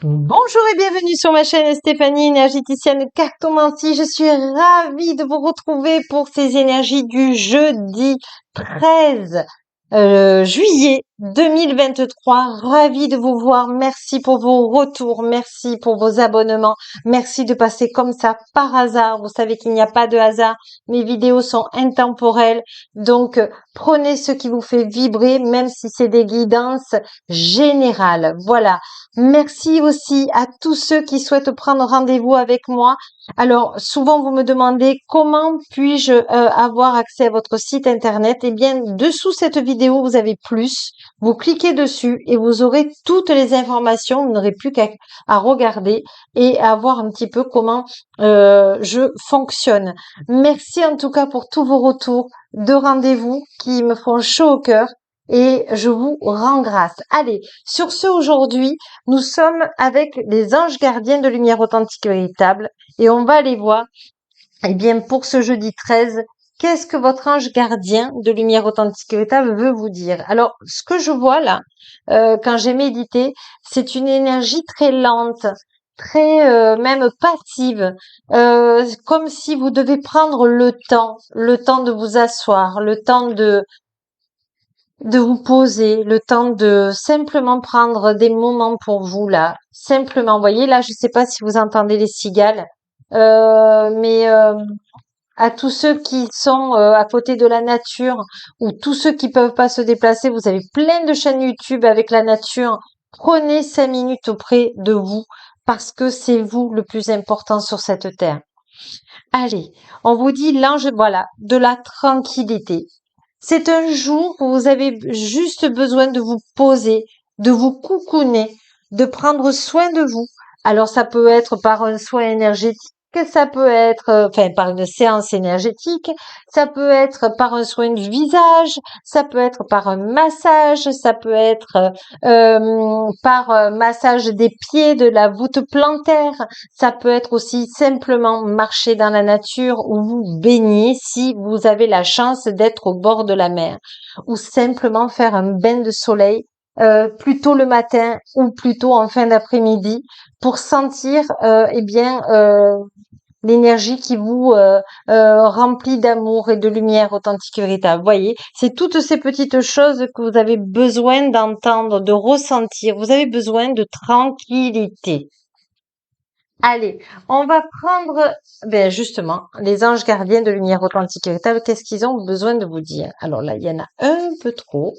Bonjour et bienvenue sur ma chaîne Stéphanie, énergéticienne cartomancie. Je suis ravie de vous retrouver pour ces énergies du jeudi 13 juillet 2023. Ravie de vous voir. Merci pour vos retours. Merci pour vos abonnements. Merci de passer comme ça par hasard. Vous savez qu'il n'y a pas de hasard. Mes vidéos sont intemporelles. Donc, prenez ce qui vous fait vibrer, même si c'est des guidances générales. Voilà. Merci aussi à tous ceux qui souhaitent prendre rendez-vous avec moi. Alors, souvent, vous me demandez comment puis-je avoir accès à votre site internet. Eh bien, dessous cette vidéo, vous avez plus. Vous cliquez dessus et vous aurez toutes les informations. Vous n'aurez plus qu'à regarder et à voir un petit peu comment je fonctionne. Merci en tout cas pour tous vos retours de rendez-vous qui me font chaud au cœur. Et je vous rends grâce. Allez, sur ce aujourd'hui, nous sommes avec les anges gardiens de lumière authentique et véritable et on va aller voir, eh bien, pour ce jeudi 13, qu'est-ce que votre ange gardien de lumière authentique et véritable veut vous dire? Alors, ce que je vois là, quand j'ai médité, c'est une énergie très lente, très même passive, comme si vous devez prendre le temps de vous asseoir, le temps de vous poser, le temps de simplement prendre des moments pour vous là, simplement. Vous voyez là, je sais pas si vous entendez les cigales, mais à tous ceux qui sont à côté de la nature ou tous ceux qui peuvent pas se déplacer, vous avez plein de chaînes YouTube avec la nature. Prenez 5 minutes auprès de vous parce que c'est vous le plus important sur cette terre. Allez, on vous dit l'ange, voilà, de la tranquillité. C'est un jour où vous avez juste besoin de vous poser, de vous coucouner, de prendre soin de vous. Alors ça peut être par un soin énergétique, ça peut être par une séance énergétique, ça peut être par un soin du visage, ça peut être par un massage, ça peut être par un massage des pieds, de la voûte plantaire, ça peut être aussi simplement marcher dans la nature ou vous baigner si vous avez la chance d'être au bord de la mer ou simplement faire un bain de soleil plutôt le matin ou plutôt en fin d'après-midi pour sentir l'énergie qui vous remplit d'amour et de lumière authentique et véritable. Vous voyez, c'est toutes ces petites choses que vous avez besoin d'entendre, de ressentir. Vous avez besoin de tranquillité. Allez, on va prendre, justement, les anges gardiens de lumière authentique et véritable. Qu'est-ce qu'ils ont besoin de vous dire? Alors là, il y en a un peu trop.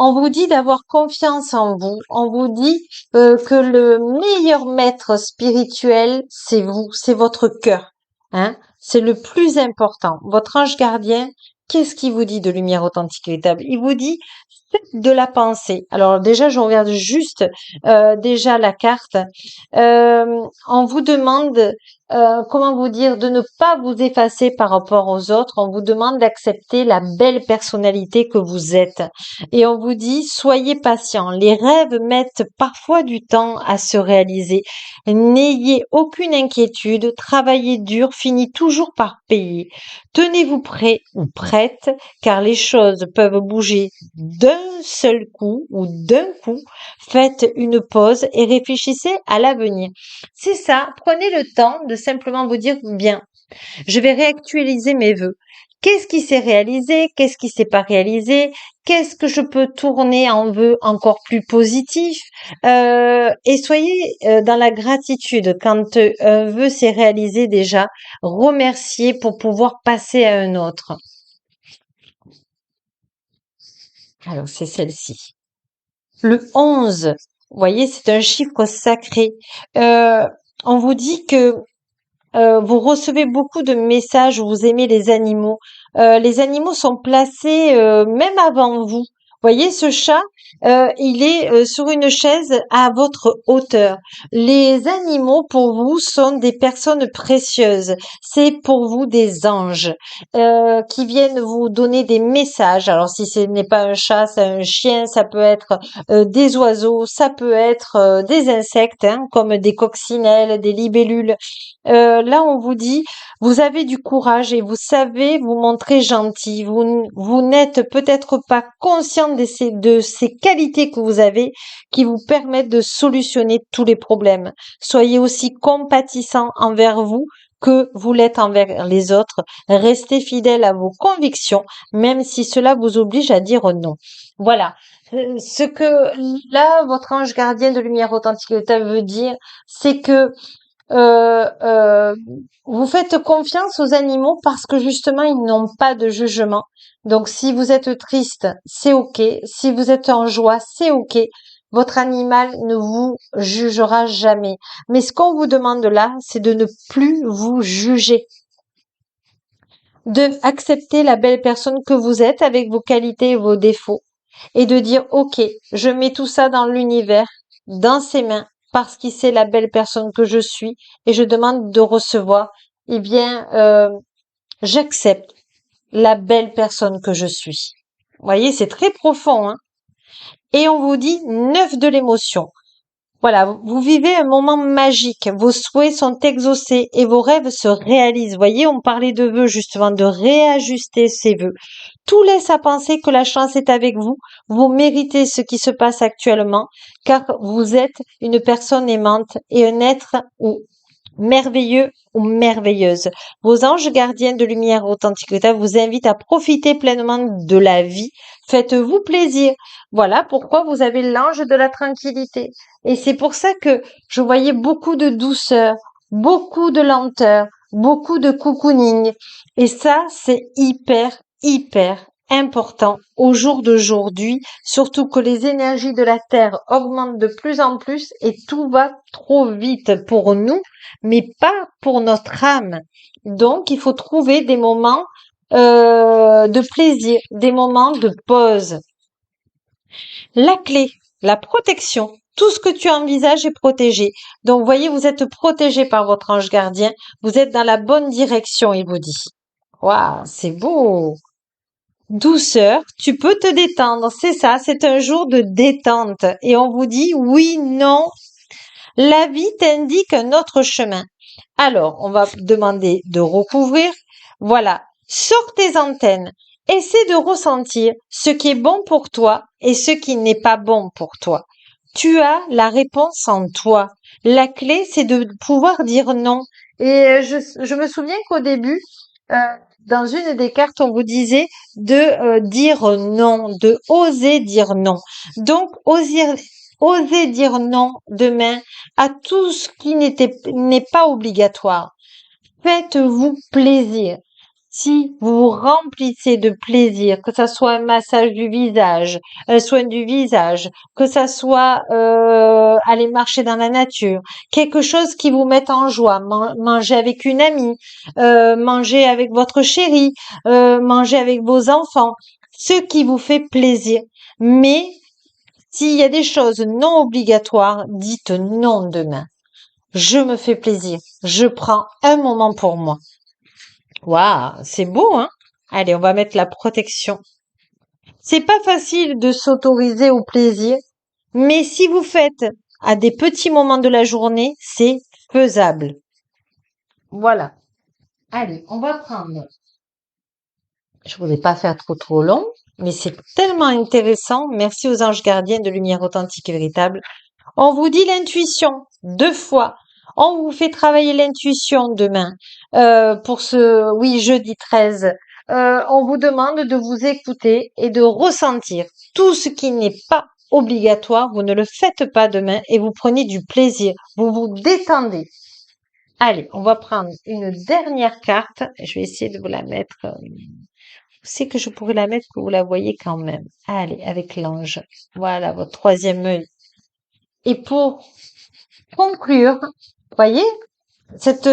On vous dit d'avoir confiance en vous. On vous dit que le meilleur maître spirituel, c'est vous, c'est votre cœur. Hein? C'est le plus important. Votre ange gardien, qu'est-ce qu'il vous dit de lumière authentique et véritable? Il vous dit de la pensée. Alors déjà, je regarde juste déjà la carte. On vous demande, comment vous dire, de ne pas vous effacer par rapport aux autres. On vous demande d'accepter la belle personnalité que vous êtes. Et on vous dit, soyez patient. Les rêves mettent parfois du temps à se réaliser. N'ayez aucune inquiétude. Travaillez dur finit toujours par payer. Tenez-vous prêt ou prête, car les choses peuvent bouger d'un seul coup ou d'un coup. Faites une pause et réfléchissez à l'avenir. C'est ça, prenez le temps de simplement vous dire, bien, je vais réactualiser mes vœux. Qu'est-ce qui s'est réalisé? Qu'est-ce qui s'est pas réalisé? Qu'est-ce que je peux tourner en vœux encore plus positifs? Et soyez dans la gratitude quand un vœu s'est réalisé déjà. Remerciez pour pouvoir passer à un autre. Alors c'est celle-ci. Le 11, vous voyez, c'est un chiffre sacré. On vous dit que vous recevez beaucoup de messages où vous aimez les animaux. Les animaux sont placés même avant vous. Voyez, ce chat, il est sur une chaise à votre hauteur. Les animaux, pour vous, sont des personnes précieuses. C'est pour vous des anges qui viennent vous donner des messages. Alors, si ce n'est pas un chat, c'est un chien, ça peut être des oiseaux, ça peut être des insectes, hein, comme des coccinelles, des libellules. Là, on vous dit, vous avez du courage et vous savez vous montrer gentil. Vous n'êtes peut-être pas conscient de ces qualités que vous avez qui vous permettent de solutionner tous les problèmes. Soyez aussi compatissant envers vous que vous l'êtes envers les autres. Restez fidèle à vos convictions, même si cela vous oblige à dire non. Voilà. Ce que là, votre ange gardien de lumière authentique veut dire, c'est que euh, euh, vous faites confiance aux animaux parce que justement, ils n'ont pas de jugement. Donc, si vous êtes triste, c'est OK. Si vous êtes en joie, c'est OK. Votre animal ne vous jugera jamais. Mais ce qu'on vous demande là, c'est de ne plus vous juger, de accepter la belle personne que vous êtes avec vos qualités et vos défauts et de dire, OK, je mets tout ça dans l'univers, dans ses mains, parce qu'il sait la belle personne que je suis et je demande de recevoir, eh bien, j'accepte la belle personne que je suis. Vous voyez, c'est très profond, hein. Et on vous dit 9 de l'émotion. Voilà, vous vivez un moment magique, vos souhaits sont exaucés et vos rêves se réalisent. Vous voyez, on parlait de vœux justement, de réajuster ses vœux. Tout laisse à penser que la chance est avec vous. Vous méritez ce qui se passe actuellement, car vous êtes une personne aimante et un être ou merveilleux ou merveilleuse. Vos anges gardiens de lumière authentique vous invitent à profiter pleinement de la vie. Faites-vous plaisir. Voilà pourquoi vous avez l'ange de la tranquillité. Et c'est pour ça que je voyais beaucoup de douceur, beaucoup de lenteur, beaucoup de cocooning. Et ça, c'est hyper important au jour d'aujourd'hui, surtout que les énergies de la Terre augmentent de plus en plus et tout va trop vite pour nous, mais pas pour notre âme. Donc, il faut trouver des moments de plaisir, des moments de pause. La clé, la protection. Tout ce que tu envisages est protégé. Donc, voyez, vous êtes protégé par votre ange gardien. Vous êtes dans la bonne direction, il vous dit. Waouh, c'est beau. Douceur, tu peux te détendre. C'est ça, c'est un jour de détente. Et on vous dit oui, non. La vie t'indique un autre chemin. Alors, on va demander de recouvrir. Voilà, sors tes antennes. Essaie de ressentir ce qui est bon pour toi et ce qui n'est pas bon pour toi. Tu as la réponse en toi. La clé, c'est de pouvoir dire non. Et je me souviens qu'au début, euh, dans une des cartes, on vous disait de dire non, de oser dire non. Donc, oser dire non demain à tout ce qui n'est pas obligatoire. Faites-vous plaisir. Si vous vous remplissez de plaisir, que ça soit un massage du visage, un soin du visage, que ça soit aller marcher dans la nature, quelque chose qui vous mette en joie, manger avec une amie, manger avec votre chéri, manger avec vos enfants, ce qui vous fait plaisir. Mais s'il y a des choses non obligatoires, dites non demain. Je me fais plaisir. Je prends un moment pour moi. Waouh, c'est beau, hein? Allez, on va mettre la protection. C'est pas facile de s'autoriser au plaisir, mais si vous faites à des petits moments de la journée, c'est faisable. Voilà. Allez, on va prendre. Je voulais pas faire trop long, mais c'est tellement intéressant. Merci aux anges gardiens de lumière authentique et véritable. On vous dit l'intuition 2 fois. On vous fait travailler l'intuition demain pour ce jeudi 13. On vous demande de vous écouter et de ressentir tout ce qui n'est pas obligatoire. Vous ne le faites pas demain et vous prenez du plaisir. Vous vous détendez. Allez, on va prendre une dernière carte. Je vais essayer de vous la mettre. Où c'est que je pourrais la mettre que vous la voyez quand même. Allez, avec l'ange. Voilà, votre troisième œil. Et pour conclure, voyez, cette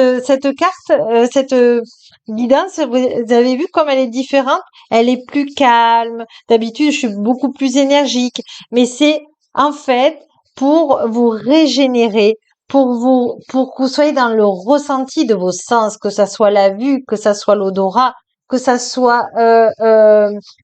carte, cette guidance, vous avez vu comme elle est différente? Elle est plus calme. D'habitude, je suis beaucoup plus énergique. Mais c'est, en fait, pour vous régénérer, pour que vous soyez dans le ressenti de vos sens, que ça soit la vue, que ça soit l'odorat, que ça soit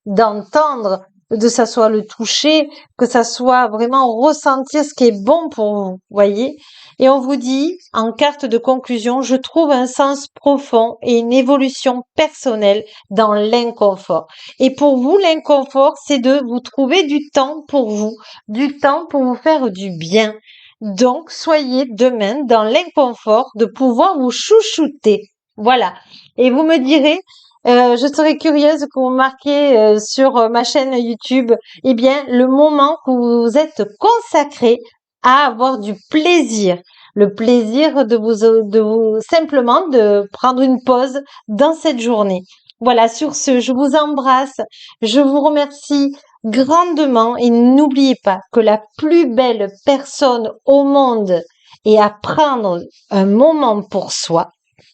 d'entendre. de ça soit le toucher, que ça soit vraiment ressentir ce qui est bon pour vous, voyez. Et on vous dit, en carte de conclusion, je trouve un sens profond et une évolution personnelle dans l'inconfort. Et pour vous, l'inconfort, c'est de vous trouver du temps pour vous, du temps pour vous faire du bien. Donc, soyez demain dans l'inconfort de pouvoir vous chouchouter. Voilà. Et vous me direz, je serais curieuse que vous marquiez sur ma chaîne YouTube, eh bien, le moment que vous vous êtes consacré à avoir du plaisir. Le plaisir de vous simplement de prendre une pause dans cette journée. Voilà, sur ce, je vous embrasse, je vous remercie grandement et n'oubliez pas que la plus belle personne au monde et à prendre un moment pour soi,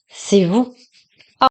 c'est vous.